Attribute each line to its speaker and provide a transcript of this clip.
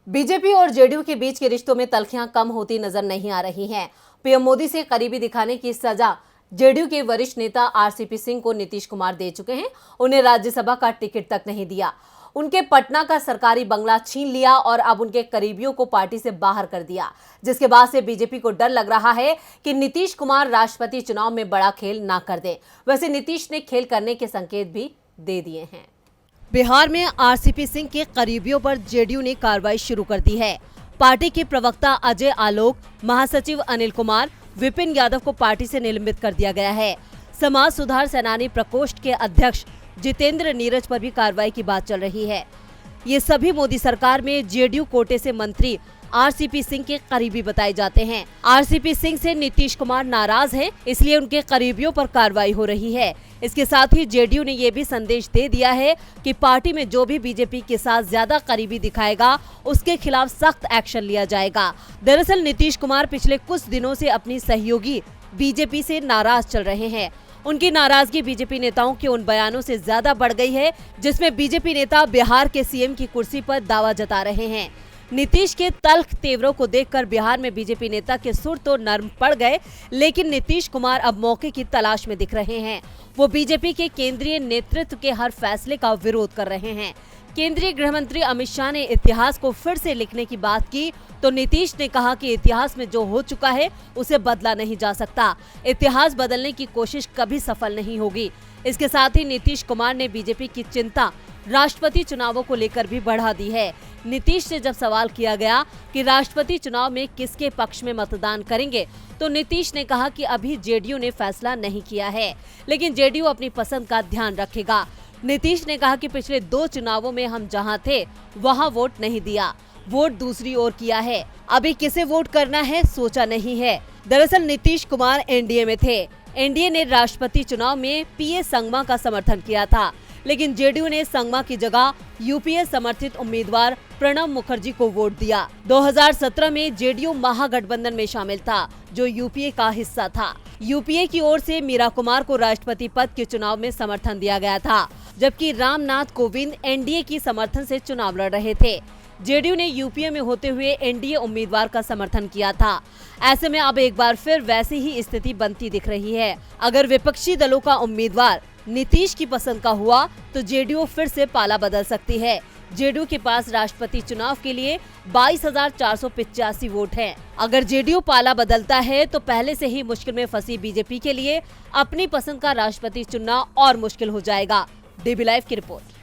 Speaker 1: BJP और JDU के बीच के रिश्तों में तल्खियां कम होती नजर नहीं आ रही हैं। पीएम मोदी से करीबी दिखाने की सजा जेडीयू के वरिष्ठ नेता आरसीपी सिंह को नीतीश कुमार दे चुके हैं। उन्हें राज्यसभा का टिकट तक नहीं दिया, उनके पटना का सरकारी बंगला छीन लिया और अब उनके करीबियों को पार्टी से बाहर कर दिया, जिसके बाद से बीजेपी को डर लग रहा है कि नीतीश कुमार राष्ट्रपति चुनाव में बड़ा खेल ना कर दें। वैसे नीतीश ने खेल करने के संकेत भी दे दिए हैं।
Speaker 2: बिहार में आरसीपी सिंह के करीबियों पर जेडीयू ने कार्रवाई शुरू कर दी है। पार्टी के प्रवक्ता अजय आलोक, महासचिव अनिल कुमार, विपिन यादव को पार्टी से निलंबित कर दिया गया है। समाज सुधार सेनानी प्रकोष्ठ के अध्यक्ष जितेंद्र नीरज पर भी कार्रवाई की बात चल रही है। ये सभी मोदी सरकार में जेडीयू कोटे से मंत्री आरसीपी सिंह के करीबी बताए जाते हैं। आरसीपी सिंह से नीतीश कुमार नाराज हैं, इसलिए उनके करीबियों पर कार्रवाई हो रही है। इसके साथ ही जेडीयू ने ये भी संदेश दे दिया है कि पार्टी में जो भी बीजेपी के साथ ज्यादा करीबी दिखाएगा, उसके खिलाफ सख्त एक्शन लिया जाएगा। दरअसल नीतीश कुमार पिछले कुछ दिनों से अपनी सहयोगी बीजेपी से नाराज चल रहे हैं। उनकी नाराजगी बीजेपी नेताओं के उन बयानों से ज्यादा बढ़ गई है जिसमें बीजेपी नेता बिहार के सीएम की कुर्सी पर दावा जता रहे हैं। नीतीश के तल्ख तेवरों को देखकर बिहार में बीजेपी नेता के सुर तो नर्म पड़ गए, लेकिन नीतीश कुमार अब मौके की तलाश में दिख रहे हैं। वो बीजेपी के केंद्रीय नेतृत्व के हर फैसले का विरोध कर रहे हैं। केंद्रीय गृह मंत्री अमित शाह ने इतिहास को फिर से लिखने की बात की तो नीतीश ने कहा कि इतिहास में जो हो चुका है उसे बदला नहीं जा सकता। इतिहास बदलने की कोशिश कभी सफल नहीं होगी। इसके साथ ही नीतीश कुमार ने बीजेपी की चिंता राष्ट्रपति चुनावों को लेकर भी बढ़ा दी है। नीतीश से जब सवाल किया गया कि राष्ट्रपति चुनाव में किसके पक्ष में मतदान करेंगे, तो नीतीश ने कहा कि अभी जेडीयू ने फैसला नहीं किया है, लेकिन जेडीयू अपनी पसंद का ध्यान रखेगा। नीतीश ने कहा कि पिछले 2 चुनावों में हम जहां थे वहां वोट नहीं दिया, वोट दूसरी ओर किया है। अभी किसे वोट करना है सोचा नहीं है। दरअसल नीतीश कुमार एनडीए में थे। एनडीए ने राष्ट्रपति चुनाव में पीए संगमा का समर्थन किया था, लेकिन जेडीयू ने संगमा की जगह यूपीए समर्थित उम्मीदवार प्रणब मुखर्जी को वोट दिया। 2017 में जेडीयू महागठबंधन में शामिल था, जो यूपीए का हिस्सा था। यूपीए की ओर से मीरा कुमार को राष्ट्रपति पद के चुनाव में समर्थन दिया गया था, जबकि रामनाथ कोविंद एनडीए की समर्थन से चुनाव लड़ रहे थे। जेडीयू ने यूपीए में होते हुए एनडीए उम्मीदवार का समर्थन किया था। ऐसे में अब एक बार फिर वैसी ही स्थिति बनती दिख रही है। अगर विपक्षी दलों का उम्मीदवार नीतीश की पसंद का हुआ तो जेडीयू फिर से पाला बदल सकती है। जेडीयू के पास राष्ट्रपति चुनाव के लिए 22,485 वोट हैं। अगर जेडीयू पाला बदलता है तो पहले से ही मुश्किल में फंसी बीजेपी के लिए अपनी पसंद का राष्ट्रपति चुनना और मुश्किल हो जाएगा। डीबी लाइव की रिपोर्ट।